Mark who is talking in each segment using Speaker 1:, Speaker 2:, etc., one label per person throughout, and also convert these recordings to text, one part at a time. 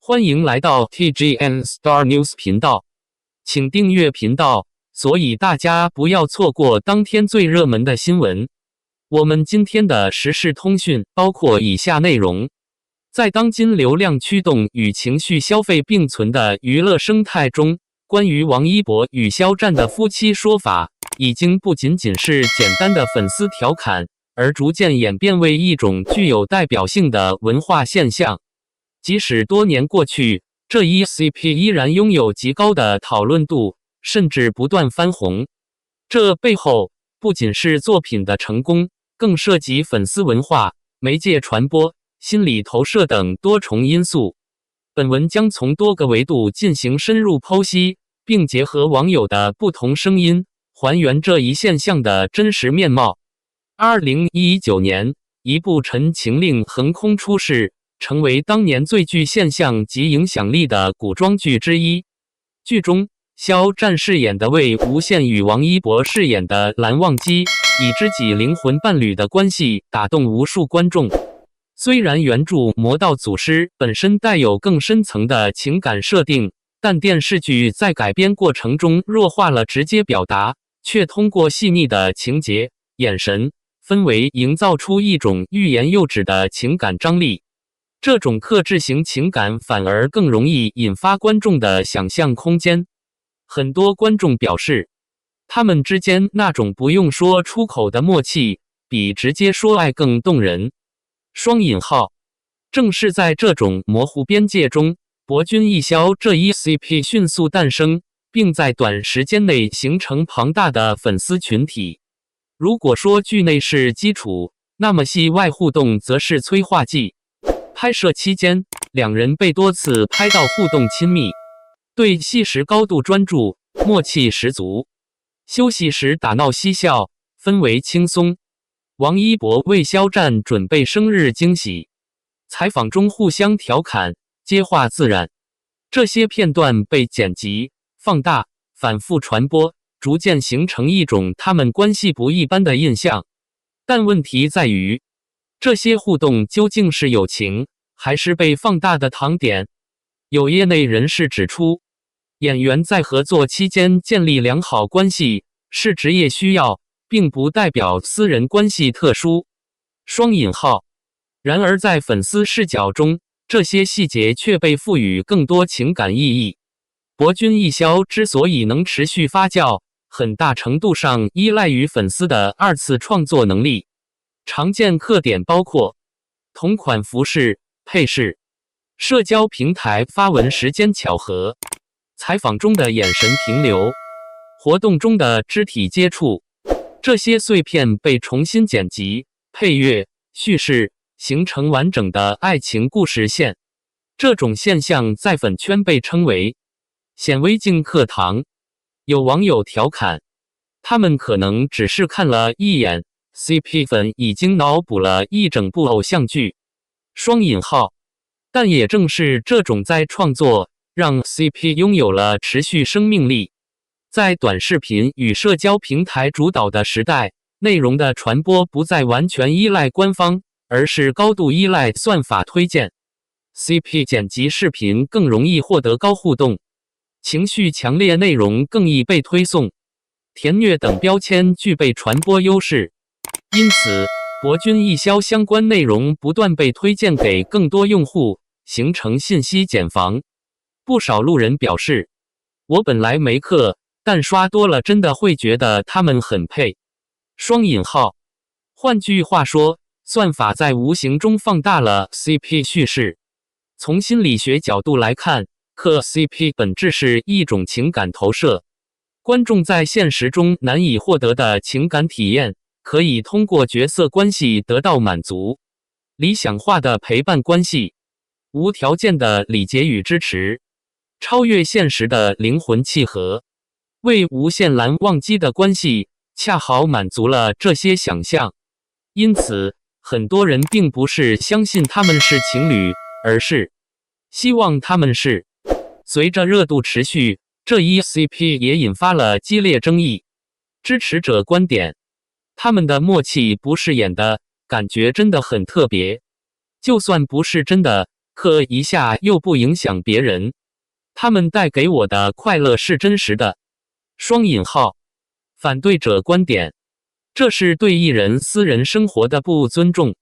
Speaker 1: 欢迎来到 TGN Star News 频道，请订阅频道，所以大家不要错过当天最热门的新闻。我们今天的时事通讯包括以下内容：在当今流量驱动与情绪消费并存的娱乐生态中，关于王一博与肖战的夫妻说法，已经不仅仅是简单的粉丝调侃，而逐渐演变为一种具有代表性的文化现象。即使多年过去，这一 CP 依然拥有极高的讨论度，甚至不断翻红。这背后不仅是作品的成功，更涉及粉丝文化、媒介传播、心理投射等多重因素。本文将从多个维度进行深入剖析，并结合网友的不同声音，还原这一现象的真实面貌。2019年，一部《陈情令》横空出世，成为当年最具现象及影响力的古装剧之一。剧中，肖战饰演的魏无羡与王一博饰演的蓝忘机，以知己灵魂伴侣的关系打动无数观众。虽然原著《魔道祖师》本身带有更深层的情感设定，但电视剧在改编过程中弱化了直接表达，却通过细腻的情节、眼神、氛围营造出一种欲言又止的情感张力。这种克制型情感反而更容易引发观众的想象空间。很多观众表示，他们之间那种不用说出口的默契，比直接说爱更动人。双引号，正是在这种模糊边界中，博君一肖这一 CP 迅速诞生，并在短时间内形成庞大的粉丝群体。如果说剧内是基础，那么戏外互动则是催化剂。拍摄期间，两人被多次拍到互动亲密，对戏时高度专注，默契十足；休息时打闹嬉笑，氛围轻松。王一博为肖战准备生日惊喜，采访中互相调侃，接话自然。这些片段被剪辑、放大、反复传播，逐渐形成一种他们关系不一般的印象。但问题在于，这些互动究竟是友情，还是被放大的糖点？有业内人士指出，演员在合作期间建立良好关系是职业需要，并不代表私人关系特殊。双引号。然而在粉丝视角中，这些细节却被赋予更多情感意义。博君一肖之所以能持续发酵，很大程度上依赖于粉丝的二次创作能力。常见特点包括同款服饰、配饰、社交平台发文时间巧合、采访中的眼神停留、活动中的肢体接触。这些碎片被重新剪辑、配乐、叙事，形成完整的爱情故事线。这种现象在粉圈被称为显微镜课堂。有网友调侃，他们可能只是看了一眼，CP 粉已经脑补了一整部偶像剧。双引号。但也正是这种再创作，让 CP 拥有了持续生命力。在短视频与社交平台主导的时代，内容的传播不再完全依赖官方，而是高度依赖算法推荐。CP 剪辑视频更容易获得高互动，情绪强烈内容更易被推送，甜虐等标签具备传播优势。因此，博君一肖相关内容不断被推荐给更多用户，形成信息茧房。不少路人表示，我本来没课，但刷多了真的会觉得他们很配。双引号。换句话说，算法在无形中放大了 CP 叙事。从心理学角度来看，磕 CP 本质是一种情感投射。观众在现实中难以获得的情感体验，可以通过角色关系得到满足。理想化的陪伴关系，无条件的理解与支持，超越现实的灵魂契合。魏无羡蓝忘机的关系恰好满足了这些想象。因此，很多人并不是相信他们是情侣，而是希望他们是。随着热度持续，这一 CP 也引发了激烈争议。支持者观点，他们的默契不是演的，感觉真的很特别。就算不是真的，刻一下又不影响别人，他们带给我的快乐是真实的。双引号。反对者观点，这是对艺人私人生活的不尊重，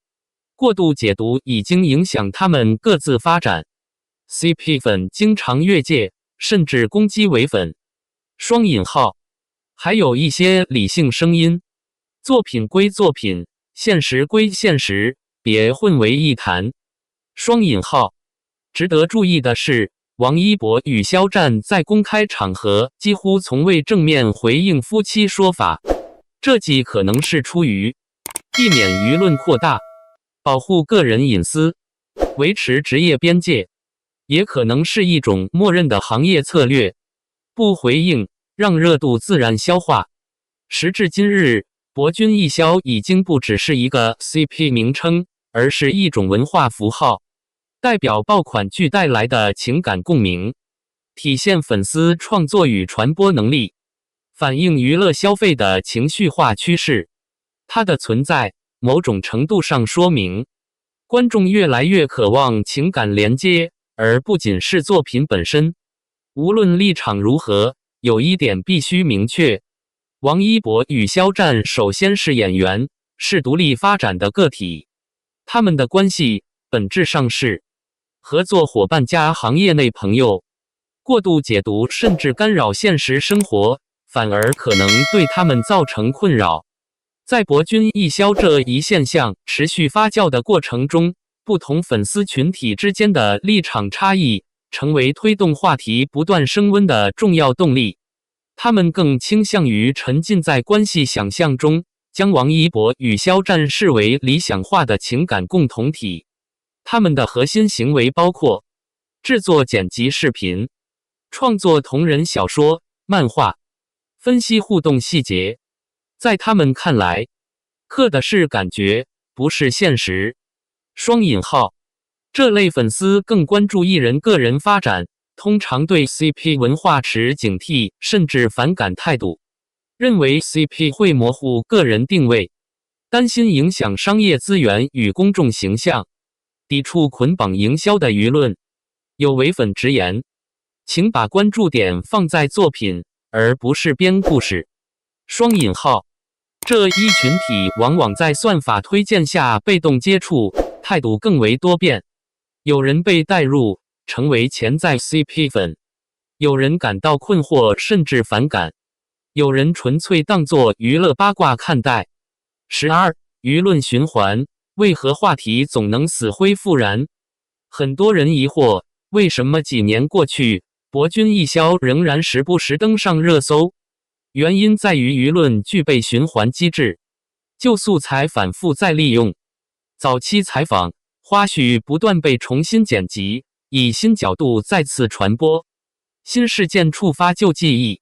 Speaker 1: 过度解读已经影响他们各自发展。CP 粉经常越界，甚至攻击伪粉。双引号。还有一些理性声音，作品归作品，现实归现实，别混为一谈。双引号。值得注意的是，王一博与肖战在公开场合几乎从未正面回应夫妻说法，这既可能是出于避免舆论扩大、保护个人隐私、维持职业边界，也可能是一种默认的行业策略，不回应，让热度自然消化。时至今日，博君一肖已经不只是一个 CP 名称，而是一种文化符号，代表爆款剧带来的情感共鸣，体现粉丝创作与传播能力，反映娱乐消费的情绪化趋势。它的存在，某种程度上说明，观众越来越渴望情感连接，而不仅是作品本身。无论立场如何，有一点必须明确，王一博与肖战首先是演员，是独立发展的个体，他们的关系本质上是合作伙伴加行业内朋友。过度解读甚至干扰现实生活，反而可能对他们造成困扰。在博君一肖这一现象持续发酵的过程中，不同粉丝群体之间的立场差异成为推动话题不断升温的重要动力。他们更倾向于沉浸在关系想象中，将王一博与肖战视为理想化的情感共同体。他们的核心行为包括制作剪辑视频、创作同人小说、漫画、分析互动细节。在他们看来，刻的是感觉，不是现实。双引号。这类粉丝更关注艺人个人发展，通常对 CP 文化持警惕甚至反感态度，认为 CP 会模糊个人定位，担心影响商业资源与公众形象，抵触捆绑营销的舆论。有伪粉直言，请把关注点放在作品，而不是编故事。双引号。这一群体往往在算法推荐下被动接触，态度更为多变。有人被带入，成为潜在 CP 粉；有人感到困惑甚至反感；有人纯粹当作娱乐八卦看待。12. 舆论循环，为何话题总能死灰复燃？很多人疑惑，为什么几年过去，博君一肖仍然时不时登上热搜？原因在于舆论具备循环机制，旧素材反复再利用，早期采访、花絮不断被重新剪辑，以新角度再次传播，新事件触发旧记忆。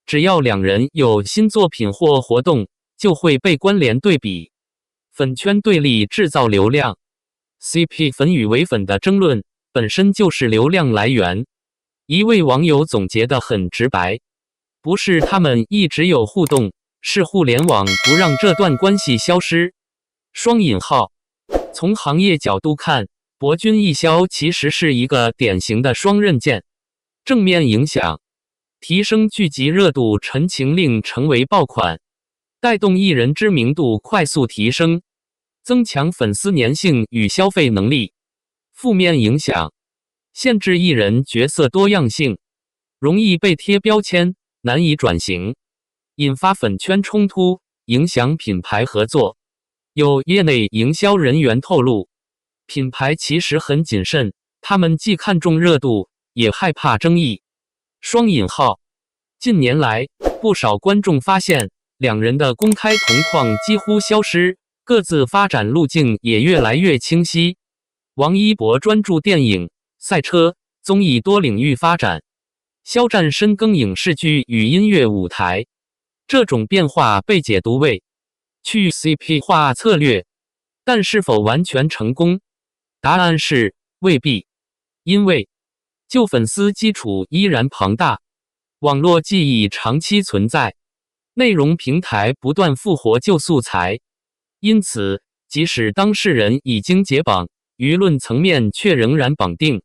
Speaker 1: 只要两人有新作品或活动，就会被关联对比，粉圈对立制造流量。CP 粉与伪粉的争论本身就是流量来源。一位网友总结得很直白，不是他们一直有互动，是互联网不让这段关系消失。双引号。从行业角度看，博君一肖其实是一个典型的双刃剑。正面影响，提升剧集热度，陈情令成为爆款，带动艺人知名度快速提升，增强粉丝粘性与消费能力。负面影响，限制艺人角色多样性，容易被贴标签，难以转型，引发粉圈冲突，影响品牌合作。有业内营销人员透露，品牌其实很谨慎，他们既看重热度，也害怕争议。双引号。近年来，不少观众发现，两人的公开同框几乎消失，各自发展路径也越来越清晰。王一博专注电影、赛车、综艺多领域发展，肖战深耕影视剧与音乐舞台。这种变化被解读为去 CP 化策略，但是否完全成功？答案是未必，因为旧粉丝基础依然庞大，网络记忆长期存在，内容平台不断复活旧素材，因此即使当事人已经解绑，舆论层面却仍然绑定。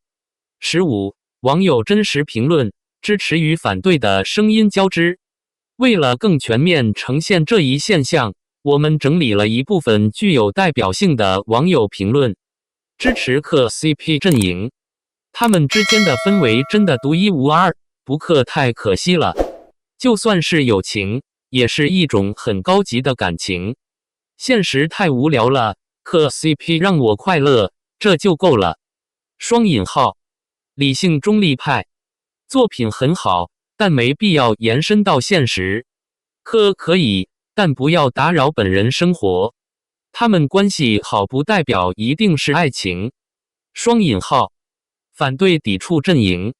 Speaker 1: 15、网友真实评论，支持与反对的声音交织。为了更全面呈现这一现象，我们整理了一部分具有代表性的网友评论，支持磕 CP 阵营。他们之间的氛围真的独一无二，不磕太可惜了。就算是友情，也是一种很高级的感情。现实太无聊了，磕 CP 让我快乐，这就够了。双引号，理性中立派，作品很好，但没必要延伸到现实。磕可以，但不要打扰本人生活。他们关系好不代表一定是爱情。双引号，反对抵触阵营，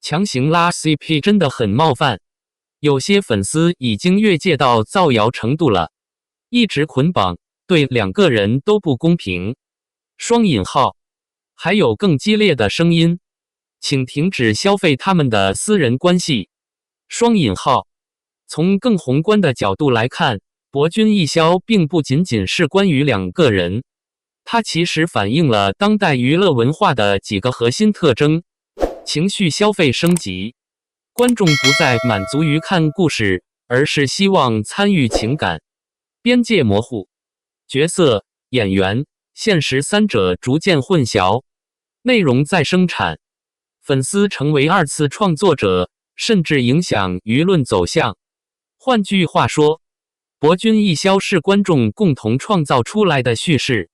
Speaker 1: 强行拉 CP 真的很冒犯。有些粉丝已经越界到造谣程度了，一直捆绑，对两个人都不公平。双引号，还有更激烈的声音，请停止消费他们的私人关系。双引号，从更宏观的角度来看，博君一肖并不仅仅是关于两个人，它其实反映了当代娱乐文化的几个核心特征：情绪消费升级，观众不再满足于看故事，而是希望参与情感；边界模糊，角色、演员、现实三者逐渐混淆；内容再生产，粉丝成为二次创作者，甚至影响舆论走向。换句话说，博君一肖是观众共同创造出来的叙事。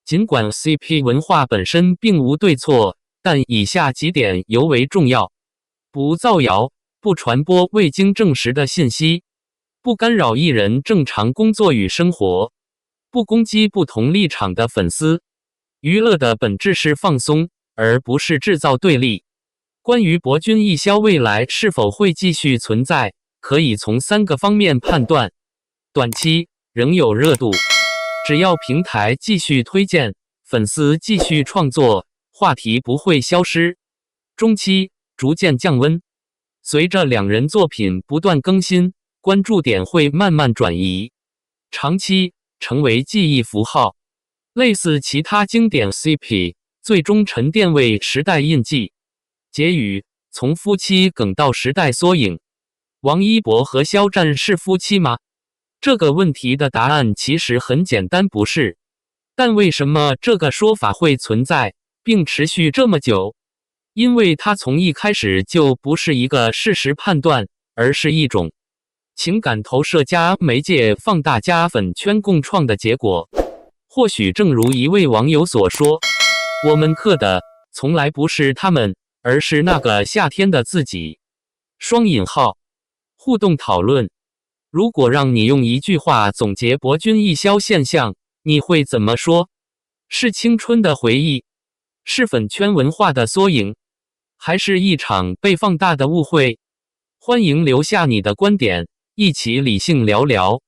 Speaker 1: 尽管 CP 文化本身并无对错，但以下几点尤为重要：不造谣，不传播未经证实的信息，不干扰艺人正常工作与生活，不攻击不同立场的粉丝。娱乐的本质是放松，而不是制造对立。关于博君一肖未来是否会继续存在，可以从3个方面判断。短期仍有热度，只要平台继续推荐，粉丝继续创作，话题不会消失。中期逐渐降温，随着两人作品不断更新，关注点会慢慢转移。长期成为记忆符号，类似其他经典 CP， 最终沉淀为时代印记。结语：从夫妻梗到时代缩影。王一博和肖战是夫妻吗？这个问题的答案其实很简单，不是。但为什么这个说法会存在，并持续这么久？因为它从一开始就不是一个事实判断，而是一种情感投射加媒介放大加粉圈共创的结果。或许正如一位网友所说，我们磕的从来不是他们，而是那个夏天的自己。双引号，互动讨论。如果让你用一句话总结博君一肖现象，你会怎么说？是青春的回忆？是粉圈文化的缩影？还是一场被放大的误会？欢迎留下你的观点，一起理性聊聊。